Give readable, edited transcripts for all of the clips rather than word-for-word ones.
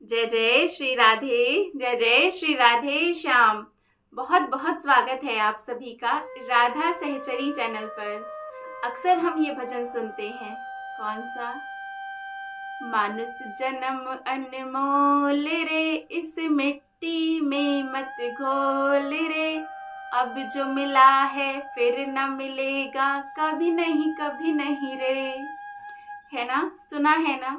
जय जय श्री राधे, जय जय श्री राधे श्याम। बहुत बहुत स्वागत है आप सभी का राधा सहचरी चैनल पर। अक्सर हम ये भजन सुनते हैं, कौन सा? मानुष जन्म अनमोल रे, इस मिट्टी में मत घोल रे। अब जो मिला है फिर न मिलेगा, कभी नहीं रे। है ना, सुना है ना?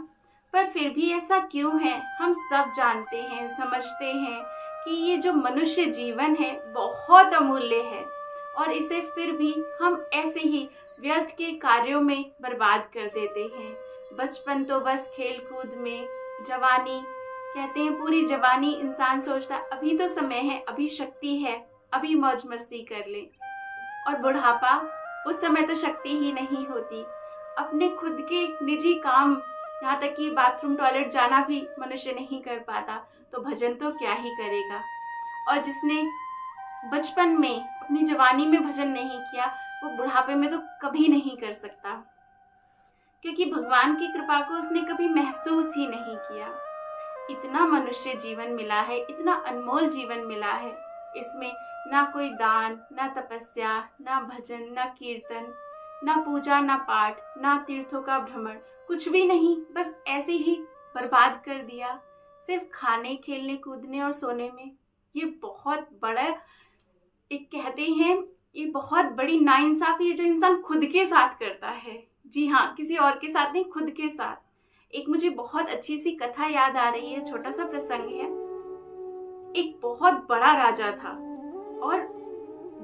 पर फिर भी ऐसा क्यों है? हम सब जानते हैं, समझते हैं कि ये जो मनुष्य जीवन है बहुत अमूल्य है और इसे फिर भी हम ऐसे ही व्यर्थ के कार्यों में बर्बाद कर देते हैं। बचपन तो बस खेल कूद में, जवानी कहते हैं पूरी जवानी इंसान सोचता अभी तो समय है, अभी शक्ति है, अभी मौज मस्ती कर ले। और बुढ़ापा, उस समय तो शक्ति ही नहीं होती। अपने खुद के निजी काम, यहाँ तक कि बाथरूम टॉयलेट जाना भी मनुष्य नहीं कर पाता, तो भजन तो क्या ही करेगा। और जिसने बचपन में, अपनी जवानी में भजन नहीं किया, वो बुढ़ापे में तो कभी नहीं कर सकता, क्योंकि भगवान की कृपा को उसने कभी महसूस ही नहीं किया। इतना मनुष्य जीवन मिला है, इतना अनमोल जीवन मिला है, इसमें ना कोई दान, ना तपस्या, ना भजन, ना कीर्तन, ना पूजा, ना पाठ, ना तीर्थों का भ्रमण, कुछ भी नहीं, बस ऐसे ही बर्बाद कर दिया सिर्फ खाने, खेलने, कूदने और सोने में। ये बहुत बड़ा, एक कहते हैं, ये बहुत बड़ी नाइंसाफी है जो इंसान खुद के साथ करता है। जी हाँ, किसी और के साथ नहीं, खुद के साथ। एक मुझे बहुत अच्छी सी कथा याद आ रही है, छोटा सा प्रसंग है। एक बहुत बड़ा राजा था और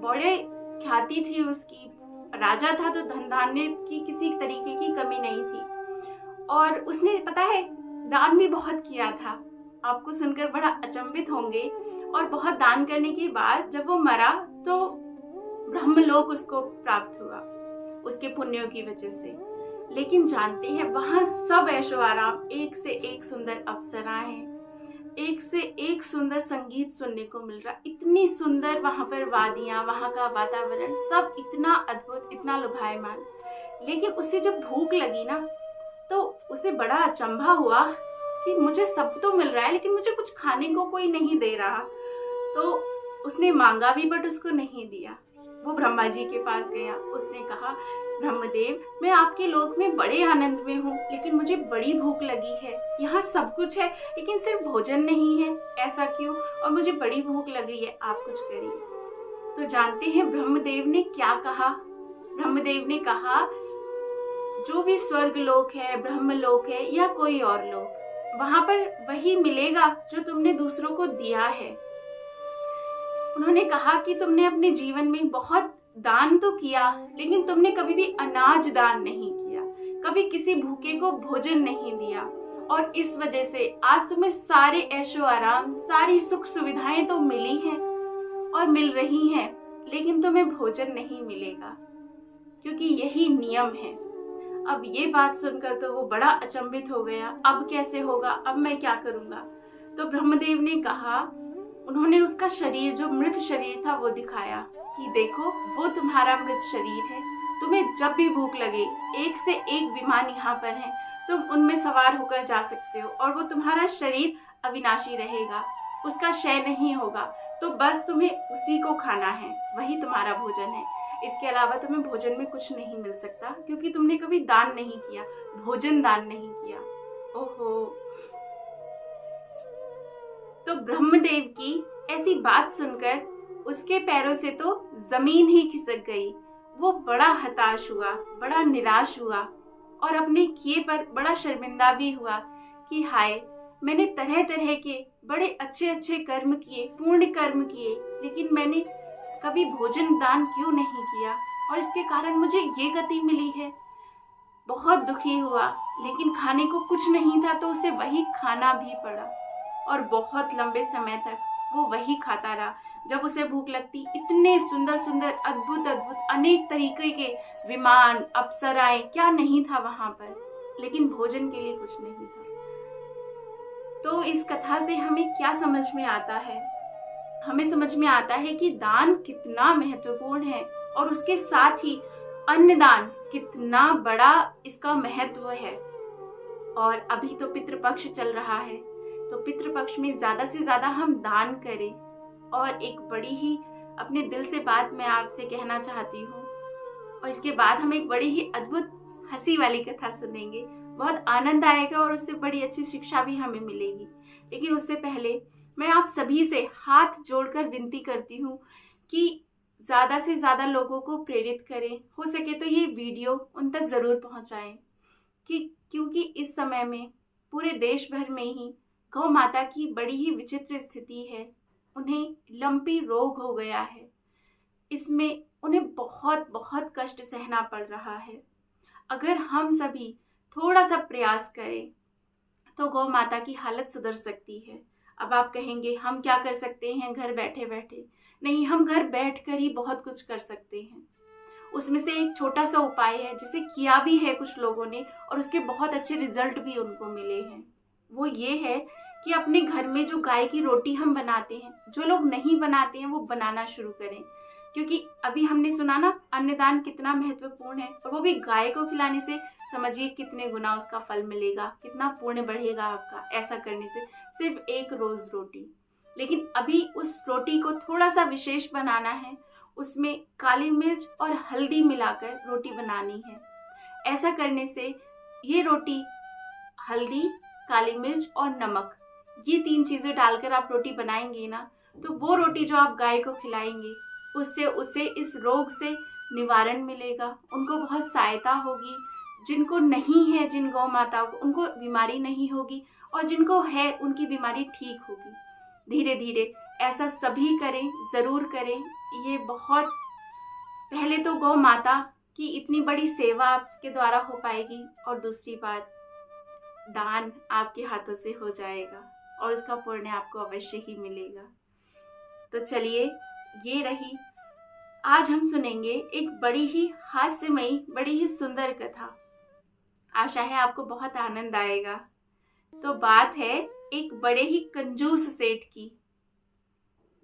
बड़े ख्याति थी उसकी। राजा था तो धन धान्य की किसी तरीके की कमी नहीं थी और उसने, पता है, दान भी बहुत किया था। आपको सुनकर बड़ा अचंभित होंगे। और बहुत दान करने के बाद जब वो मरा तो ब्रह्मलोक उसको प्राप्त हुआ उसके पुण्यों की वजह से। लेकिन जानते हैं, वहां सब ऐशो आराम, एक से एक सुंदर अप्सराएं हैं, एक से एक सुंदर संगीत सुनने को मिल रहा, इतनी सुंदर वहां पर वादियां, वहां का वातावरण, सब इतना अद्भुत, इतना लुभायमान। लेकिन उसे जब भूख लगी ना, तो उसे बड़ा अचंभा हुआ कि मुझे सब तो मिल रहा है लेकिन मुझे कुछ खाने को कोई नहीं दे रहा। तो उसने मांगा भी बट उसको नहीं दिया। वो ब्रह्मा जी के पास गया, उसने कहा, ब्रह्मदेव, मैं आपके लोक में बड़े आनंद में हूँ, लेकिन मुझे बड़ी भूख लगी है। यहाँ सब कुछ है लेकिन सिर्फ भोजन नहीं है, ऐसा क्यों? और मुझे बड़ी भूख लगी है, आप कुछ करिए। तो जानते हैं ब्रह्मदेव ने क्या कहा? ब्रह्मदेव ने कहा, जो भी स्वर्ग लोक है, ब्रह्म लोक है या कोई और लोक, वहां पर वही मिलेगा जो तुमने दूसरों को दिया है। उन्होंने कहा कि तुमने अपने जीवन में बहुत दान तो किया, लेकिन तुमने कभी भी अनाज दान नहीं किया, कभी किसी भूखे को भोजन नहीं दिया, और इस वजह से आज तुम्हें सारे ऐशो आराम, सारी सुख सुविधाएं तो मिली हैं और मिल रही हैं, लेकिन तुम्हें भोजन नहीं मिलेगा, क्योंकि यही नियम है। अब ये बात सुनकर तो वो बड़ा अचंभित हो गया। अब कैसे होगा, अब मैं क्या करूंगा? तो ब्रह्मदेव ने कहा, उन्होंने उसका शरीर, जो मृत शरीर था, वो दिखाया कि देखो, वो तुम्हारा मृत शरीर है। तुम्हें जब भी भूख लगे, एक से एक विमान यहाँ पर है, तुम उनमें सवार होकर जा सकते हो और वो तुम्हारा शरीर अविनाशी रहेगा, उसका क्षय नहीं होगा। तो बस तुम्हें उसी को खाना है, वही तुम्हारा भोजन है। इसके अलावा तुम्हें भोजन में कुछ नहीं मिल सकता, क्योंकि तुमने कभी दान नहीं किया, भोजन दान नहीं किया। ओहो। तो ब्रह्मदेव की ऐसी बात सुनकर उसके पैरों से तो जमीन ही खिसक गई। वो बड़ा हताश हुआ, बड़ा निराश हुआ और अपने किए पर बड़ा शर्मिंदा भी हुआ कि हाय, मैंने तरह तरह के बड़े अच्छे अच्छे कर्म किए, पुण्य कर्म किए, लेकिन मैंने कभी भोजन दान क्यों नहीं किया और इसके कारण मुझे ये गति मिली है। बहुत दुखी हुआ, लेकिन खाने को कुछ नहीं था तो उसे वही खाना भी पड़ा और बहुत लंबे समय तक वो वही खाता रहा। जब उसे भूख लगती, इतने सुंदर सुंदर, अद्भुत अद्भुत, अनेक तरीके के विमान, अप्सराएं, क्या नहीं था वहां पर, लेकिन भोजन के लिए कुछ नहीं था। तो इस कथा से हमें क्या समझ में आता है? हमें समझ में आता है कि दान कितना महत्वपूर्ण है और उसके साथ ही अन्नदान कितना बड़ा इसका महत्व है। और अभी तो पितृपक्ष चल रहा है, तो पितृपक्ष में ज़्यादा से ज़्यादा हम दान करें। और एक बड़ी ही अपने दिल से बात मैं आपसे कहना चाहती हूँ, और इसके बाद हम एक बड़ी ही अद्भुत हंसी वाली कथा सुनेंगे। बहुत आनंद आएगा और उससे बड़ी अच्छी शिक्षा भी हमें मिलेगी। लेकिन उससे पहले मैं आप सभी से हाथ जोड़कर विनती करती हूँ कि ज़्यादा से ज़्यादा लोगों को प्रेरित करें। हो सके तो ये वीडियो उन तक ज़रूर पहुँचाएं, क्योंकि इस समय में पूरे देश भर में ही गौ माता की बड़ी ही विचित्र स्थिति है। उन्हें लंपी रोग हो गया है। इसमें उन्हें बहुत बहुत कष्ट सहना पड़ रहा है। अगर हम सभी थोड़ा सा प्रयास करें तो गौ माता की हालत सुधर सकती है। अब आप कहेंगे हम क्या कर सकते हैं घर बैठे बैठे? नहीं, हम घर बैठकर ही बहुत कुछ कर सकते हैं। उसमें से एक छोटा सा उपाय है जिसे किया भी है कुछ लोगों ने, और उसके बहुत अच्छे रिजल्ट भी उनको मिले हैं। वो ये है कि अपने घर में जो गाय की रोटी हम बनाते हैं, जो लोग नहीं बनाते हैं वो बनाना शुरू करें। क्योंकि अभी हमने सुना ना, अन्नदान कितना महत्वपूर्ण है, और वो भी गाय को खिलाने से समझिए कितने गुना उसका फल मिलेगा, कितना पुण्य बढ़ेगा आपका ऐसा करने से। सिर्फ एक रोज रोटी, लेकिन अभी उस रोटी को थोड़ा सा विशेष बनाना है। उसमें काली मिर्च और हल्दी मिलाकर रोटी बनानी है। ऐसा करने से ये रोटी हल्दी, काली मिर्च और नमक, ये 3 चीज़ें डालकर आप रोटी बनाएंगे ना, तो वो रोटी जो आप गाय को खिलाएंगे उससे उसे इस रोग से निवारण मिलेगा। उनको बहुत सहायता होगी। जिनको नहीं है, जिन गौ माताओं को, उनको बीमारी नहीं होगी, और जिनको है उनकी बीमारी ठीक होगी। धीरे धीरे ऐसा सभी करें, ज़रूर करें। ये बहुत, पहले तो गौ माता की इतनी बड़ी सेवा आपके द्वारा हो पाएगी, और दूसरी बात, दान आपके हाथों से हो जाएगा और उसका पुण्य आपको अवश्य ही मिलेगा। तो चलिए, ये रही आज हम सुनेंगे एक बड़ी ही हास्यमयी, बड़ी ही सुंदर कथा। आशा है आपको बहुत आनंद आएगा। तो बात है एक बड़े ही कंजूस सेठ की।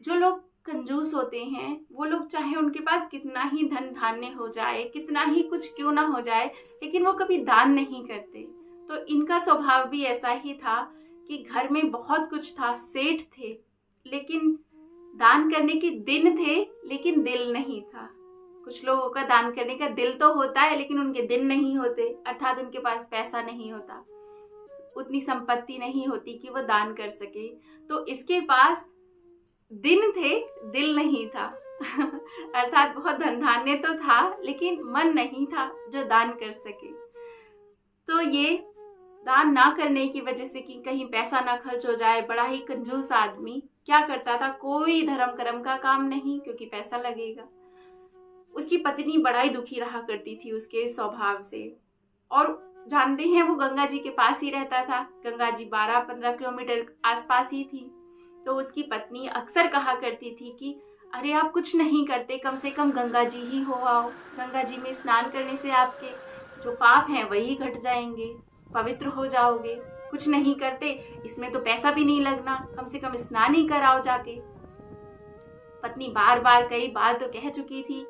जो लोग कंजूस होते हैं वो लोग, चाहे उनके पास कितना ही धन धान्य हो जाए, कितना ही कुछ क्यों ना हो जाए, लेकिन वो कभी दान नहीं करते। तो इनका स्वभाव भी ऐसा ही था कि घर में बहुत कुछ था, सेठ थे, लेकिन दान करने के दिन थे लेकिन दिल नहीं था। कुछ लोगों का दान करने का दिल तो होता है लेकिन उनके दिन नहीं होते, अर्थात उनके पास पैसा नहीं होता, उतनी संपत्ति नहीं होती कि वो दान कर सके। तो इसके पास दिन थे, दिल नहीं था अर्थात बहुत धन धान्य तो था लेकिन मन नहीं था जो दान कर सके। तो ये दान ना करने की वजह से कि कहीं पैसा ना खर्च हो जाए, बड़ा ही कंजूस आदमी क्या करता था, कोई धर्म कर्म का काम नहीं, क्योंकि पैसा लगेगा। उसकी पत्नी बड़ा ही दुखी रहा करती थी उसके स्वभाव से, और जानते हैं वो गंगा जी के पास ही रहता था। गंगा जी 12-15 किलोमीटर आसपास ही थी। तो उसकी पत्नी अक्सर कहा करती थी कि अरे आप कुछ नहीं करते, कम से कम गंगा जी ही हो आओ, गंगा जी में स्नान करने से आपके जो पाप हैं वही घट जाएंगे, पवित्र हो जाओगे। कुछ नहीं करते, इसमें तो पैसा भी नहीं लगना, कम से कम स्नान ही कराओ जाके। पत्नी बार बार, कई बार तो कह चुकी थी,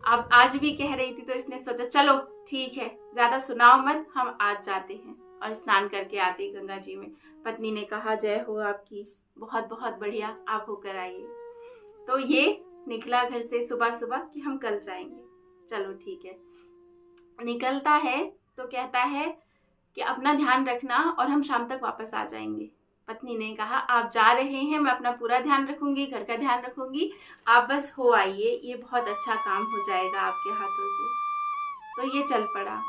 अब आज भी कह रही थी। तो इसने सोचा चलो ठीक है, ज्यादा सुनाओ मत, हम आज जाते हैं और स्नान करके आते गंगा जी में। पत्नी ने कहा जय हो आपकी, बहुत बहुत बढ़िया, आप होकर आइए। तो ये निकला घर से सुबह सुबह कि हम कल जाएंगे। चलो ठीक है, निकलता है तो कहता है कि अपना ध्यान रखना और हम शाम तक वापस आ जाएंगे। पत्नी ने कहा आप जा रहे हैं, मैं अपना पूरा ध्यान रखूंगी, घर का ध्यान रखूंगी, आप बस हो आइए, ये बहुत अच्छा काम हो जाएगा आपके हाथों से। तो ये चल पड़ा।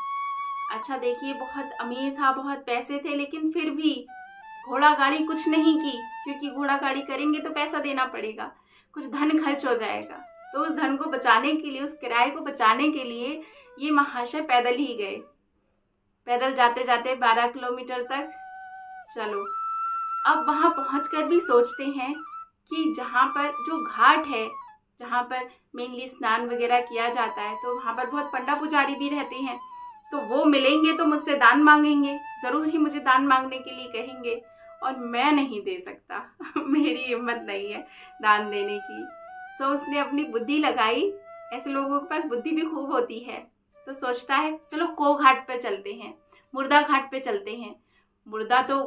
अच्छा देखिए, बहुत अमीर था, बहुत पैसे थे, लेकिन फिर भी घोड़ा गाड़ी कुछ नहीं की, क्योंकि घोड़ा गाड़ी करेंगे तो पैसा देना पड़ेगा, कुछ धन खर्च हो जाएगा। तो उस धन को बचाने के लिए, उस किराए को बचाने के लिए ये महाशय पैदल ही गए। पैदल जाते जाते 12 किलोमीटर तक। चलो, अब वहाँ पहुँचकर भी सोचते हैं कि जहाँ पर जो घाट है, जहाँ पर मेनली स्नान वगैरह किया जाता है, तो वहाँ पर बहुत पंडा पुजारी भी रहते हैं। तो वो मिलेंगे तो मुझसे दान मांगेंगे, ज़रूर ही मुझे दान मांगने के लिए कहेंगे, और मैं नहीं दे सकता मेरी हिम्मत नहीं है दान देने की। सो उसने अपनी बुद्धि लगाई। ऐसे लोगों के पास बुद्धि भी खूब होती है। तो सोचता है चलो को घाट पे चलते हैं, मुर्दा घाट पे चलते हैं। मुर्दा तो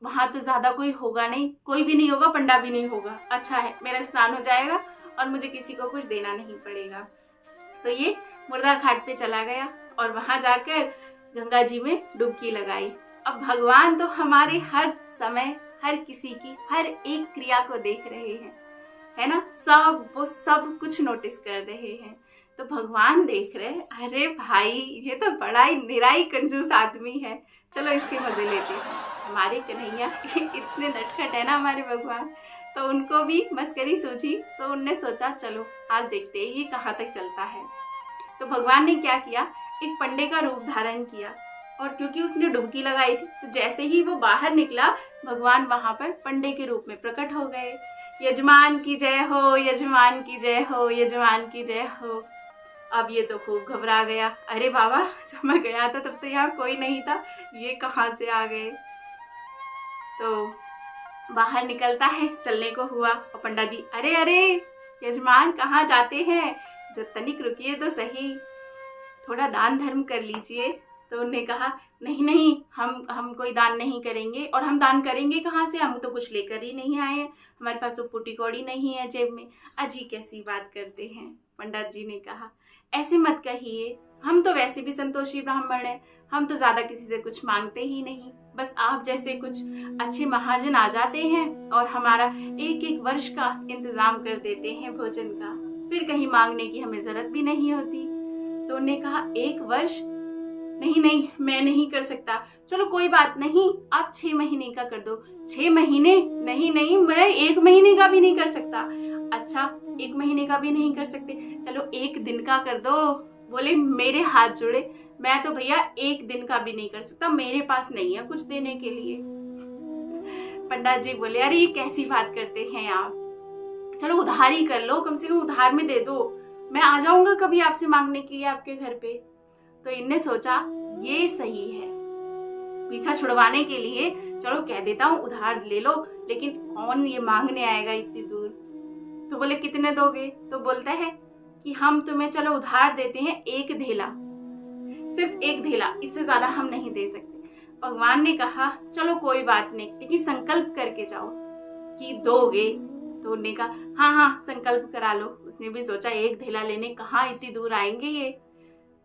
वहाँ तो ज़्यादा कोई होगा नहीं, कोई भी नहीं होगा, पंडा भी नहीं होगा। अच्छा है, मेरा स्नान हो जाएगा और मुझे किसी को कुछ देना नहीं पड़ेगा। तो ये मुर्दा घाट पे चला गया और वहाँ जाकर गंगा जी में डुबकी लगाई। अब भगवान तो हमारे हर समय हर किसी की हर एक क्रिया को देख रहे हैं, है ना। वो सब कुछ नोटिस कर रहे हैं। तो भगवान देख रहे, अरे भाई ये तो बड़ा ही निराई कंजूस आदमी है, चलो इसके मजे लेते हैं। हमारे कन्हैया इतने नटखट है ना हमारे भगवान, तो उनको भी मस्करी सूझी। तो उनने सोचा चलो आज देखते हैं ये कहाँ तक चलता है। तो भगवान ने क्या किया, एक पंडे का रूप धारण किया, और क्योंकि उसने डुबकी लगाई थी तो जैसे ही वो बाहर निकला भगवान वहां पर पंडे के रूप में प्रकट हो गए। यजमान की जय हो, यजमान की जय हो, यजमान की जय हो। अब ये तो खूब घबरा गया, अरे बाबा जब मैं गया था तब तो यहाँ कोई नहीं था, ये कहाँ से आ गए। तो बाहर निकलता है, चलने को हुआ, और पंडा जी अरे अरे यजमान कहाँ जाते हैं, जब तनिक रुकिए तो सही, थोड़ा दान धर्म कर लीजिए। तो उन्होंने कहा नहीं नहीं, हम कोई दान नहीं करेंगे, और हम दान करेंगे कहाँ से, हम तो कुछ लेकर ही नहीं आए हैं, हमारे पास तो फूटी कौड़ी नहीं है जेब में। अजी कैसी बात करते हैं। पंडित जी ने कहा ऐसे मत कहिए, हम तो वैसे भी संतोषी ब्राह्मण हैं, हम तो ज़्यादा किसी से कुछ मांगते ही नहीं, बस आप जैसे कुछ अच्छे महाजन आ जाते हैं और हमारा एक एक वर्ष का इंतजाम कर देते हैं भोजन का, फिर कहीं मांगने की हमें जरूरत भी नहीं होती। तो उन्होंने कहा एक वर्ष नहीं नहीं, मैं नहीं कर सकता। चलो कोई बात नहीं, आप 6 महीने का कर दो। 6 महीने? नहीं नहीं, मैं 1 महीने का भी नहीं कर सकता। अच्छा 1 महीने का भी नहीं कर सकते, चलो 1 दिन का कर दो। बोले मेरे हाथ जोड़े, मैं तो भैया 1 दिन का भी नहीं कर सकता, मेरे पास नहीं है कुछ देने के लिए। पंडित जी बोले अरे ये कैसी बात करते हैं आप, चलो उधार ही कर लो, कम से कम उधार में दे दो, मैं आ जाऊंगा कभी आपसे मांगने के लिए आपके घर पे। तो इनने सोचा ये सही है, पीछा छुड़वाने के लिए चलो कह देता हूँ उधार ले लो, लेकिन कौन ये मांगने आएगा इतनी दूर। तो बोले कितने दोगे? तो बोलता है कि हम तुम्हें चलो उधार देते हैं 1 धेला, सिर्फ 1 धेला, इससे ज्यादा हम नहीं दे सकते। भगवान ने कहा चलो कोई बात नहीं, लेकिन संकल्प करके जाओ कि दोगे। तो उन्होंने कहा हाँ हाँ संकल्प करा लो। उसने भी सोचा 1 धेला लेने कहाँ इतनी दूर आएंगे ये,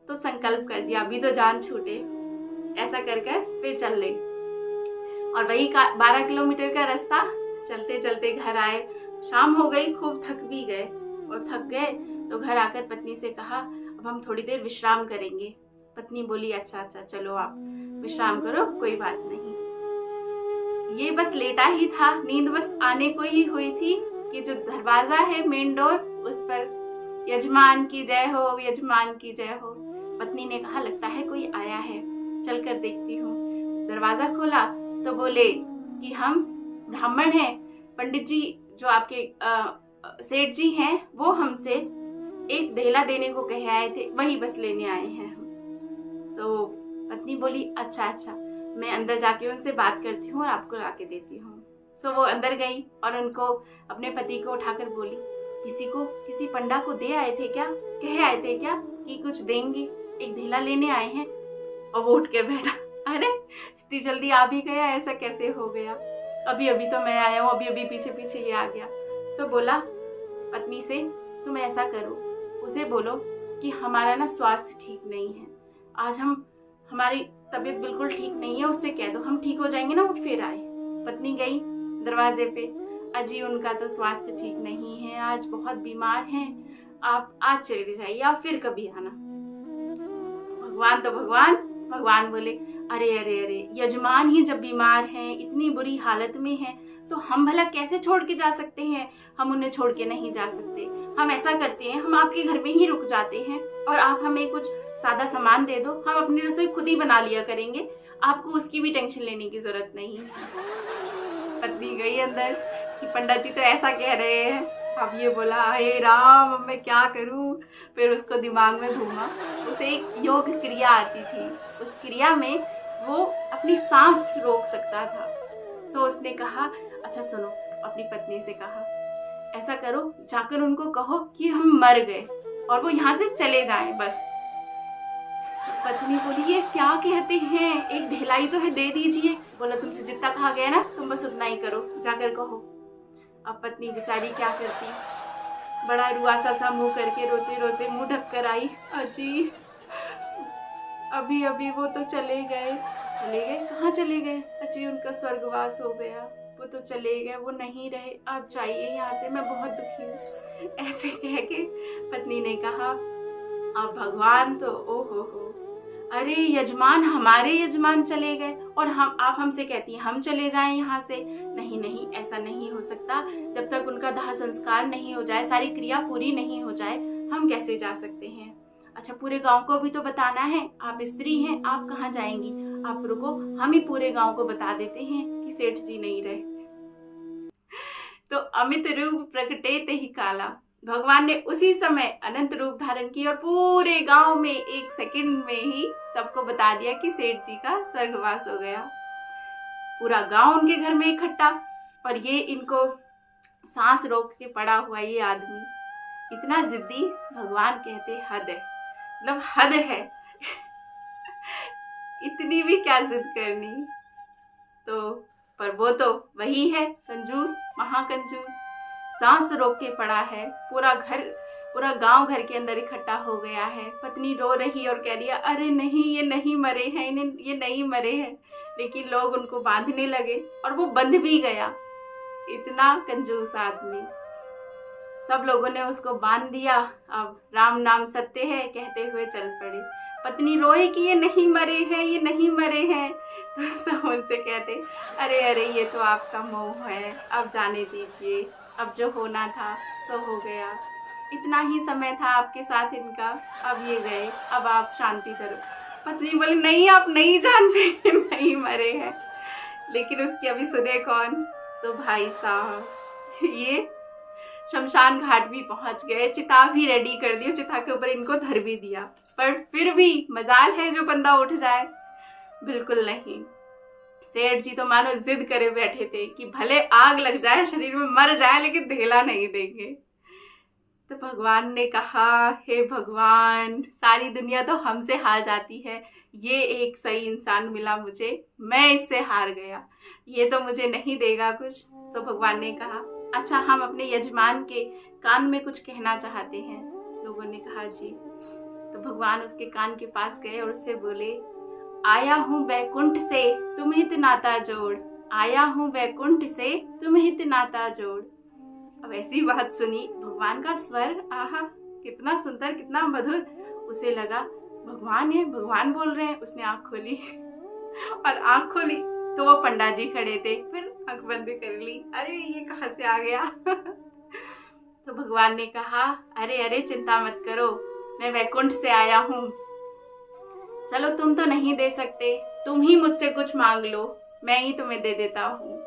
तो संकल्प कर दिया अभी तो जान छूटे। ऐसा कर कर फिर चल ले, और वही 12 किलोमीटर का रास्ता चलते चलते घर आए। शाम हो गई, खूब थक भी गए, और थक गए तो घर आकर पत्नी से कहा अब हम थोड़ी देर विश्राम करेंगे। पत्नी बोली अच्छा चलो आप विश्राम करो, कोई बात नहीं। ये बस लेटा ही था, नींद बस आने को ही हुई थी कि जो दरवाजा है मेन डोर, उस पर यजमान की जय हो, यजमान की जय हो। पत्नी ने कहा लगता है कोई आया है, चल कर देखती हूँ। दरवाजा खोला तो बोले कि हम ब्राह्मण हैं, पंडित जी जो आपके सेठ जी हैं वो हमसे 1 धेला देने को कहे आए थे, वही बस लेने आए हैं हम। तो पत्नी बोली अच्छा मैं अंदर जाके उनसे बात करती हूँ और आपको ला के देती हूँ। सो वो अंदर गई और उनको अपने पति को उठाकर बोली किसी पंडा को दे आए थे क्या, कहे आए थे क्या कि कुछ देंगे, 1 धेला लेने आए हैं। और वो उठ के बैठा, अरे इतनी जल्दी आ भी गया, ऐसा कैसे हो गया, अभी तो मैं आया हूँ, अभी पीछे ये आ गया। सो बोला पत्नी से तुम ऐसा करो, उसे बोलो कि हमारा ना स्वास्थ्य ठीक नहीं है, आज हमारी तबीयत बिल्कुल ठीक नहीं है, उससे कह दो हम ठीक हो जाएंगे ना वो फिर आए। पत्नी गई दरवाजे पे, अजी उनका तो स्वास्थ्य ठीक नहीं है, आज बहुत बीमार हैं, आप आज चले जाइए, आप फिर कभी आना। भगवान बोले अरे यजमान ही जब बीमार हैं, इतनी बुरी हालत में हैं, तो हम भला कैसे छोड़ के जा सकते हैं, हम उन्हें छोड़ के नहीं जा सकते। हम ऐसा करते हैं, हम आपके घर में ही रुक जाते हैं और आप हमें कुछ सादा सामान दे दो, हम अपनी रसोई खुद ही बना लिया करेंगे, आपको उसकी भी टेंशन लेने की जरूरत नहीं है। पत्नी गई अंदर कि पंडित जी तो ऐसा कह रहे हैं। अब ये बोला हे राम अब मैं क्या करूं। फिर उसको दिमाग में घूमा, उसे एक योग क्रिया आती थी, उस क्रिया में वो अपनी सांस रोक सकता था। सो उसने कहा अच्छा सुनो, अपनी पत्नी से कहा ऐसा करो जाकर उनको कहो कि हम मर गए और वो यहाँ से चले जाएं बस। पत्नी बोली ये क्या कहते हैं, एक ढिलाई तो है, दे दीजिए। बोला तुमसे जितना कहा गया ना तुम बस उतना ही करो, जाकर कहो। अब पत्नी बेचारी क्या करती, बड़ा रुआसा सा मुंह करके रोते रोते मुंह ढक कर आई। अजी अभी अभी वो तो चले गए। कहाँ चले गए? अजी उनका स्वर्गवास हो गया, वो तो चले गए, वो नहीं रहे, आप जाइए यहाँ से, मैं बहुत दुखी हूँ। ऐसे कह के पत्नी ने कहा। अब भगवान तो ओहो, अरे यजमान, हमारे यजमान चले गए और आप हमसे कहती हैं हम चले जाएं यहाँ से? नहीं नहीं, ऐसा नहीं हो सकता, जब तक उनका दाह संस्कार नहीं हो जाए, सारी क्रिया पूरी नहीं हो जाए, हम कैसे जा सकते हैं? अच्छा पूरे गांव को भी तो बताना है, आप स्त्री हैं, आप कहाँ जाएंगी? आप रुको, हम ही पूरे गांव को बता देते हैं कि सेठ जी नहीं रहे। तो अमित रूप प्रकटे ते ही काला, भगवान ने उसी समय अनंत रूप धारण की और पूरे गांव में 1 सेकंड में ही सबको बता दिया कि सेठ जी का स्वर्गवास हो गया। पूरा गांव उनके घर में इकट्ठा, और ये इनको सांस रोक के पड़ा हुआ ये आदमी इतना जिद्दी, भगवान कहते हद है, मतलब हद है। इतनी भी क्या जिद करनी। तो पर वो तो वही है कंजूस, महाकंजूस, सांस रोक के पड़ा है। पूरा गांव घर के अंदर इकट्ठा हो गया है। पत्नी रो रही और कह रही है अरे नहीं, ये नहीं मरे हैं, ये नहीं मरे हैं। लेकिन लोग उनको बांधने लगे और वो बंध भी गया। इतना कंजूस आदमी। सब लोगों ने उसको बांध दिया। अब राम नाम सत्य है कहते हुए चल पड़े। पत्नी रोए कि ये नहीं मरे हैं, ये नहीं मरे हैं। तो सब उनसे कहते अरे अरे ये तो आपका मोह है, अब जाने दीजिए, अब जो होना था सो हो गया, इतना ही समय था आपके साथ इनका, अब ये गए, अब आप शांति करो। पत्नी बोली नहीं, आप नहीं जानते, नहीं मरे हैं। लेकिन उसकी अभी सुने कौन? तो भाई साहब ये शमशान घाट भी पहुंच गए, चिता भी रेडी कर दी, चिता के ऊपर इनको धर भी दिया। पर फिर भी मजाल है जो बंदा उठ जाए? बिल्कुल नहीं। सेठ जी तो मानो जिद करे बैठे थे कि भले आग लग जाए शरीर में, मर जाए, लेकिन ढेला नहीं देंगे। तो भगवान ने कहा हे भगवान, सारी दुनिया तो हमसे हार जाती है, ये एक सही इंसान मिला मुझे, मैं इससे हार गया, ये तो मुझे नहीं देगा कुछ। तो भगवान ने कहा अच्छा हम अपने यजमान के कान में कुछ कहना चाहते हैं। लोगों ने कहा जी। तो भगवान उसके कान के पास गए और उससे बोले आया हूँ वैकुंठ से तुम हित नाता जोड़, आया हूँ वैकुंठ से तुम हित नाता जोड़। अब ऐसी बात सुनी, भगवान का स्वर, आहा कितना सुंदर, कितना मधुर। उसे लगा भगवान है, भगवान बोल रहे हैं। उसने आंख खोली और आंख खोली तो वो पंडा जी खड़े थे। फिर आंख बंद कर ली, अरे ये कहाँ से आ गया। तो भगवान ने कहा अरे अरे चिंता मत करो, मैं वैकुंठ से आया हूँ। चलो तुम तो नहीं दे सकते, तुम ही मुझसे कुछ मांग लो, मैं ही तुम्हें दे देता हूँ।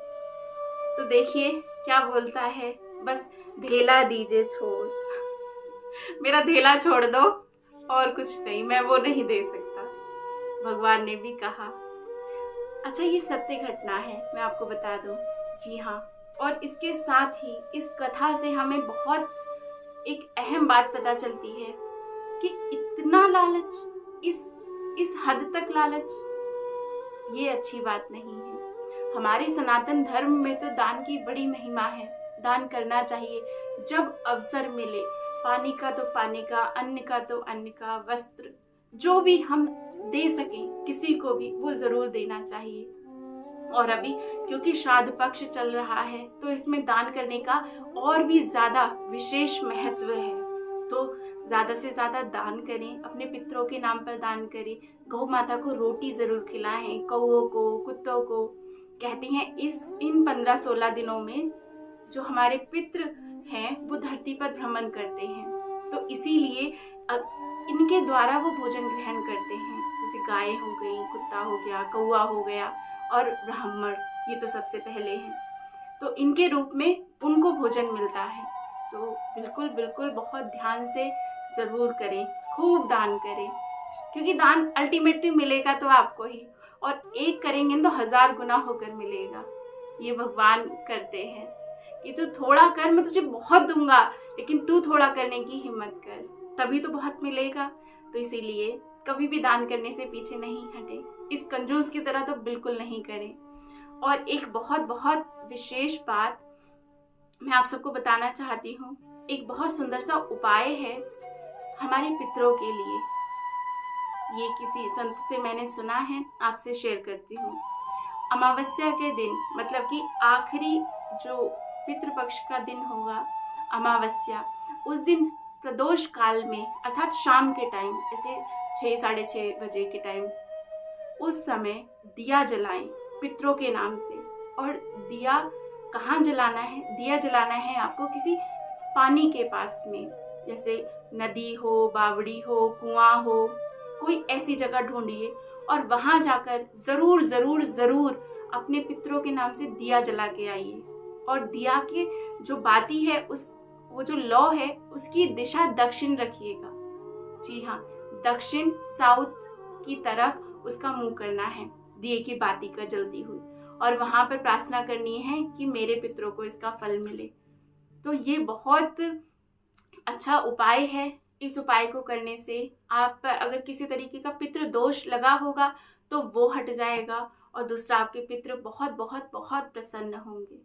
तो देखिए क्या बोलता है, बस ढेला दीजिए छोड़, मेरा ढेला छोड़ दो, और कुछ नहीं, मैं वो नहीं दे सकता। भगवान ने भी कहा अच्छा ये सत्य घटना है, मैं आपको बता दूं। जी हाँ। और इसके साथ ही इस कथा से हमें बहुत एक अहम बात पता चलती है कि इतना लालच, इस हद तक लालच, ये अच्छी बात नहीं है। हमारे सनातन धर्म में तो दान की बड़ी महिमा है, दान करना चाहिए जब अवसर मिले। पानी का तो पानी का, अन्न का तो अन्न का, वस्त्र जो भी हम दे सकें किसी को भी, वो जरूर देना चाहिए। और अभी क्योंकि श्राद्ध पक्ष चल रहा है तो इसमें दान करने का और भी ज्यादा विशेष महत्व है। तो ज्यादा से ज्यादा दान करें, अपने पितरों के नाम पर दान करें, गौ माता को रोटी जरूर खिलाएं, कौओं को, कुत्तों को। कहते हैं इन 15-16 दिनों में जो हमारे पितृ हैं वो धरती पर भ्रमण करते हैं, तो इसीलिए इनके द्वारा वो भोजन ग्रहण करते हैं। जैसे गाय हो गई, कुत्ता हो गया, कौआ हो गया और ब्राह्मण, ये तो सबसे पहले हैं। तो इनके रूप में उनको भोजन मिलता है। तो बिल्कुल बिल्कुल बहुत ध्यान से ज़रूर करें, खूब दान करें, क्योंकि दान अल्टीमेटली मिलेगा तो आपको ही, और एक करेंगे तो 1000 गुना होकर मिलेगा। ये भगवान करते हैं कि तू थोड़ा कर, मैं तुझे बहुत दूंगा, लेकिन तू थोड़ा करने की हिम्मत कर, तभी तो बहुत मिलेगा। तो इसीलिए कभी भी दान करने से पीछे नहीं हटे। इस कंजूस की तरह तो बिल्कुल नहीं करें। और एक बहुत बहुत विशेष बात मैं आप सबको बताना चाहती हूँ। एक बहुत सुंदर सा उपाय है हमारे पितरों के लिए। ये किसी संत से मैंने सुना है, आपसे शेयर करती हूँ। अमावस्या के दिन, मतलब कि आखिरी जो पितृपक्ष का दिन होगा अमावस्या, उस दिन प्रदोष काल में अर्थात शाम के टाइम, जैसे 6 साढ़े 6 बजे के टाइम, उस समय दिया जलाएं पितरों के नाम से। और दिया कहाँ जलाना है? दिया जलाना है आपको किसी पानी के पास में, जैसे नदी हो, बावड़ी हो, कुआं हो, कोई ऐसी जगह ढूंढिए और वहां जाकर जरूर जरूर जरूर अपने पितरों के नाम से दिया जला के आइए। और दिया के जो बाती है, वो जो लौ है, उसकी दिशा दक्षिण रखिएगा। जी हाँ, दक्षिण, साउथ की तरफ उसका मुंह करना है दिए की बाती का जलती हुई, और वहां पर प्रार्थना करनी है कि मेरे पितरों को इसका फल मिले। तो ये बहुत अच्छा उपाय है। इस उपाय को करने से आप पर अगर किसी तरीके का पितृ दोष लगा होगा तो वो हट जाएगा, और दूसरा आपके पितृ बहुत बहुत बहुत प्रसन्न होंगे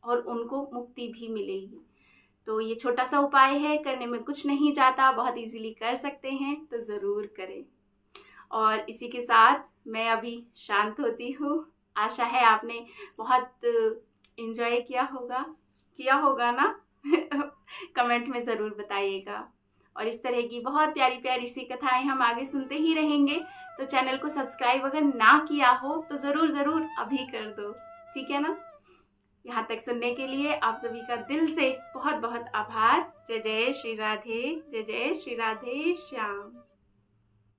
और उनको मुक्ति भी मिलेगी। तो ये छोटा सा उपाय है, करने में कुछ नहीं जाता, बहुत इजीली कर सकते हैं, तो ज़रूर करें। और इसी के साथ मैं अभी शांत होती हूँ। आशा है आपने बहुत एंजॉय किया होगा ना कमेंट में ज़रूर बताइएगा। और इस तरह की बहुत प्यारी प्यारी सी कथाएं हम आगे सुनते ही रहेंगे। तो चैनल को सब्सक्राइब अगर ना किया हो तो ज़रूर ज़रूर अभी कर दो, ठीक है ना। यहाँ तक सुनने के लिए आप सभी का दिल से बहुत बहुत आभार। जय जय श्री राधे, जय जय श्री राधे श्याम।